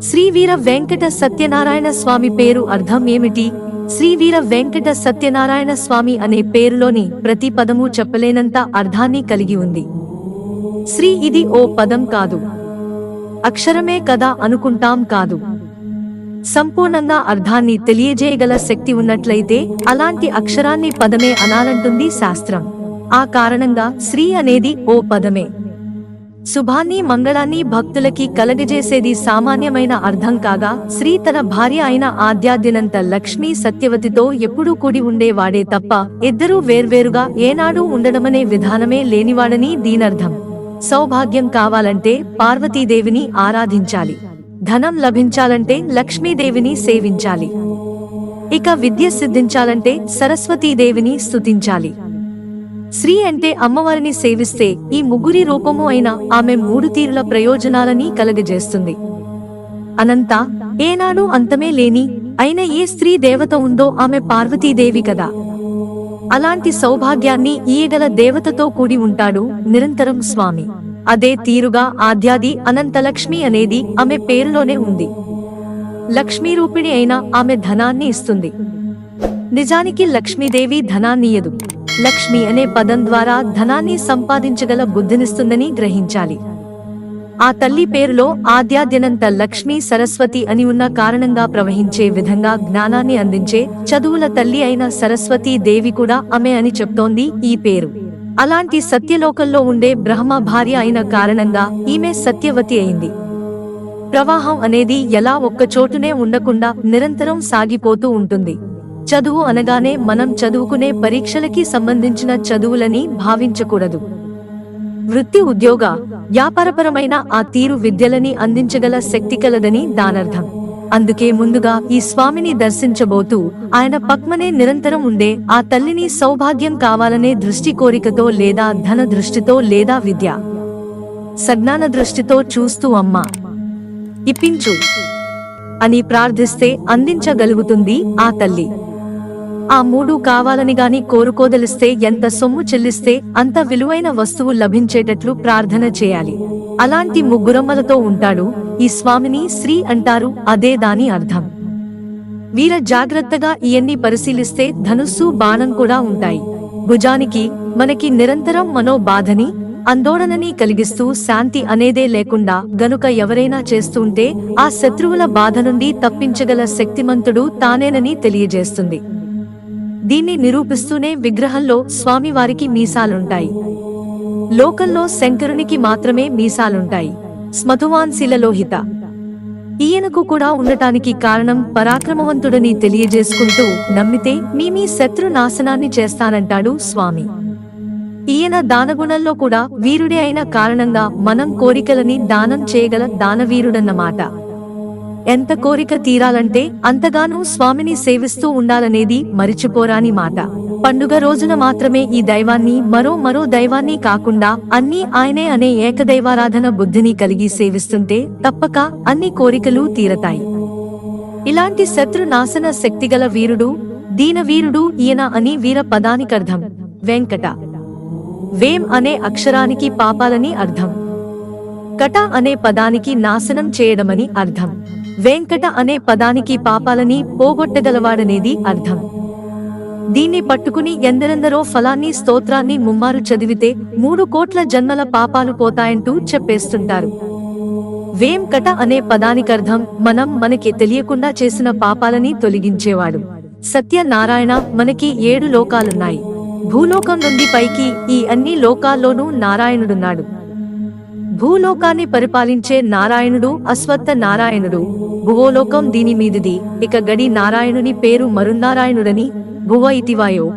శ్రీ వీర వెంకట సత్యనారాయణ స్వామి పేరు అర్థం ఏమిటి? శ్రీ వీర వెంకట సత్యనారాయణ స్వామి అనే పేరులోని ప్రతి పదము చెప్పలేనంత అర్థాన్ని కలిగి ఉంది. శ్రీ ఇది ఓ పదం కాదు, అక్షరమే కదా అనుకుంటాం కాదు. సంపూర్ణంగా అర్థాన్ని తెలియజేయగల శక్తి ఉన్నట్లయితే అలాంటి అక్షరాన్ని పదమే అనాలంటుంది శాస్త్రం. ఆ కారణంగా శ్రీ అనేది ఓ పదమే. శుభాన్ని మంగళాన్ని భక్తులకి కలగజేసేది సామాన్యమైన అర్థం కాగా, శ్రీ తన భార్య అయిన ఆద్యాద్యనంత లక్ష్మీ సత్యవతితో ఎప్పుడూ కూడి ఉండేవాడే తప్ప ఇద్దరూ వేర్వేరుగా ఏనాడూ ఉండడమనే విధానమే లేనివాడని దీనర్థం. సౌభాగ్యం కావాలంటే పార్వతీదేవిని ఆరాధించాలి, ధనం లభించాలంటే లక్ష్మీదేవిని సేవించాలి, ఇక విద్య సిద్ధించాలంటే సరస్వతీదేవిని స్తుతించాలి. శ్రీ అంటే అమ్మవారిని సేవిస్తే ఈ ముగ్గురి రూపము అయిన ఆమె మూడు తీరుల ప్రయోజనాలని కలగజేస్తుంది. అనంత, ఏనాడు అంతమే లేని అయిన ఏ స్త్రీ దేవత ఉందో ఆమె పార్వతీదేవి కదా. అలాంటి సౌభాగ్యాన్ని ఈయగల దేవతతో కూడి ఉంటాడు నిరంతరం స్వామి. అదే తీరుగా ఆద్యాది అనంతలక్ష్మి అనేది ఆమె పేరులోనే ఉంది. లక్ష్మీరూపిణి అయిన ఆమె ధనాన్ని ఇస్తుంది. నిజానికి లక్ష్మీదేవి ధనాన్నియదు, లక్ష్మి అనే పదం ద్వారా ధనాన్ని సంపాదించగల బుద్ధినిస్తుందని గ్రహించాలి. ఆ తల్లి పేరులో ఆద్యాద్యనంత లక్ష్మీ సరస్వతి అని ఉన్న కారణంగా ప్రవహించే విధంగా జ్ఞానాన్ని అందించే చదువుల తల్లి అయిన సరస్వతీ దేవి కూడా ఆమె అని చెప్తోంది ఈ పేరు. అలాంటి సత్యలోకంలో ఉండే బ్రహ్మ భార్య అయిన కారణంగా ఈమె సత్యవతి అయింది. ప్రవాహం అనేది ఎలా ఒక్కచోటునే ఉండకుండా నిరంతరం సాగిపోతూ ఉంటుంది. చదువు అనగానే మనం చదువుకునే పరీక్షలకి సంబంధించిన చదువులని భావించకూడదు. వృత్తి, ఉద్యోగ, వ్యాపారపరమైన ఆ తీరు విద్యలని అందించగల శక్తి కలదని దానర్థం. అందుకే ముందుగా ఈ స్వామిని దర్శించబోతూ ఆయన పక్మనే నిరంతరం ఉండే ఆ తల్లిని సౌభాగ్యం కావాలనే దృష్టి కోరికతో లేదా ధన దృష్టితో లేదా విద్య సజ్ఞాన దృష్టితో చూస్తూ అమ్మా ఇప్పించు అని ప్రార్థిస్తే అందించగలుగుతుంది ఆ తల్లి. ఆ మూడు కావాలని గాని కోరుకోదలిస్తే ఎంత సొమ్ము చెల్లిస్తే అంత విలువైన వస్తువు లభించేటట్లు ప్రార్థన చేయాలి. అలాంటి ముగ్గురమ్మలతో ఉంటాడు ఈ స్వామిని శ్రీ అంటారు, అదే దాని అర్థం. వీర జాగ్రత్తగా ఇవన్నీ పరిశీలిస్తే ధనుస్సు, బాణం కూడా ఉంటాయి. భుజానికి మనకి నిరంతరం మనోబాధని, ఆందోళనని కలిగిస్తూ శాంతి అనేదే లేకుండా గనుక ఎవరైనా చేస్తుంటే ఆ శత్రువుల బాధ నుండి తప్పించగల శక్తిమంతుడు తానేనని తెలియజేస్తుంది. దీన్ని నిరూపిస్తూనే విగ్రహంలో స్వామివారికి మీసాలుంటాయి. లోకంలో శంకరునికి మాత్రమే మీసాలుంటాయి. స్మతువాన్ శిలలోహిత ఈయనకు కూడా ఉండటానికి కారణం పరాక్రమవంతుడని తెలియజేసుకుంటూ నమ్మితే మీ శత్రు నాశనాన్ని చేస్తానంటాడు స్వామి. ఈయన దానగుణంలో కూడా వీరుడే అయిన కారణంగా మనం కోరికలని దానం చేయగల దానవీరుడన్నమాట. ఎంత కోరిక తీరాలంటే అంతగానూ స్వామిని సేవిస్తూ ఉండాలనేది మరిచిపోరాని మాట. పండుగ రోజున మాత్రమే ఈ దైవాన్ని మరో దైవాన్ని కాకుండా అన్నీ ఆయనే అనే ఏకదైవారాధన బుద్ధిని కలిగి సేవిస్తుంటే తప్పక అన్ని కోరికలు తీరతాయి. ఇలాంటి శత్రు నాశన శక్తిగల వీరుడు, దీనవీరుడు ఈయన అని వీర పదానికర్థం. వెంకట, వేం అనే అక్షరానికి పాపాలని అర్థం. కట అనే పదానికి నాశనం చేయడమని అర్థం. వెంకట అనే పదానికి పాపాలని పోగొట్టగలవాడనేది అర్థం. దీన్ని పట్టుకుని ఎందరెందరో ఫలాన్ని స్తోత్రాన్ని ముమ్మారు చదివితే 3 కోట్ల జన్మల పాపాలు పోతాయంటూ చెప్పేస్తుంటారు. వేం కట అనే పదానికర్థం మనకి తెలియకుండా చేసిన పాపాలని తొలగించేవాడు. సత్యనారాయణ మనకి 7 లోకాలున్నాయి. భూలోకం నుండి పైకి ఈ అన్ని లోకాల్లోనూ నారాయణుడున్నాడు. భూలోకాన్ని పరిపాలించే నారాయణుడు అశ్వత్థ నారాయణుడు. భువోలోకం దీని మీదిది. ఇక గడి నారాయణుని పేరు మరున్నారాయణుడని, భువ ఇతివాయో.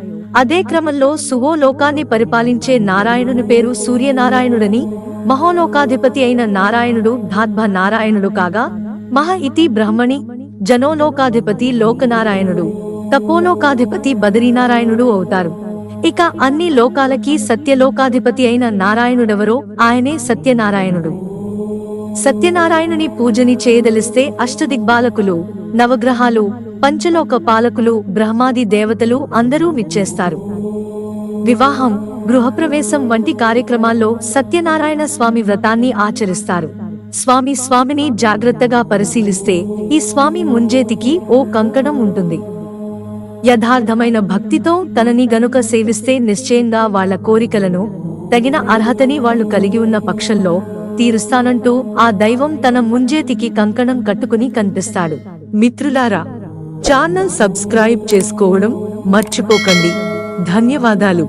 అదే క్రమంలో సువోలోకాన్ని పరిపాలించే నారాయణుని పేరు సూర్యనారాయణుడని, మహోలోకాధిపతి అయిన నారాయణుడు ధాత్భ నారాయణుడు కాగా, మహ ఇతి బ్రహ్మణి, జనోలోకాధిపతి లోకనారాయణుడు, తపోలోకాధిపతి బదరీనారాయణుడు అవుతారు. ఇక అన్ని లోకాలకి సత్యలోకాధిపతి అయిన నారాయణుడెవరో ఆయనే సత్యనారాయణుడు. సత్యనారాయణుని పూజని చేయదలిస్తే అష్టదిగ్బాలకులు, నవగ్రహాలు, పంచలోక పాలకులు, బ్రహ్మాది దేవతలు అందరూ విచ్చేస్తారు. వివాహం, గృహప్రవేశం వంటి కార్యక్రమాల్లో సత్యనారాయణ స్వామి వ్రతాన్ని ఆచరిస్తారు. స్వామిని జాగ్రత్తగా పరిశీలిస్తే ఈ స్వామి ముంజేతికి ఓ కంకణం ఉంటుంది. యథార్థమైన భక్తితో తనని గనుక సేవిస్తే నిశ్చయంగా వాళ్ళ కోరికలను, తగిన అర్హతని వాళ్ళు కలిగి ఉన్న పక్షంలో తీరుస్తానంటూ ఆ దైవం తన ముంజేతికి కంకణం కట్టుకుని కనిపిస్తాడు. మిత్రులారా, ఛానల్ సబ్స్క్రైబ్ చేసుకోవడం మర్చిపోకండి. ధన్యవాదాలు.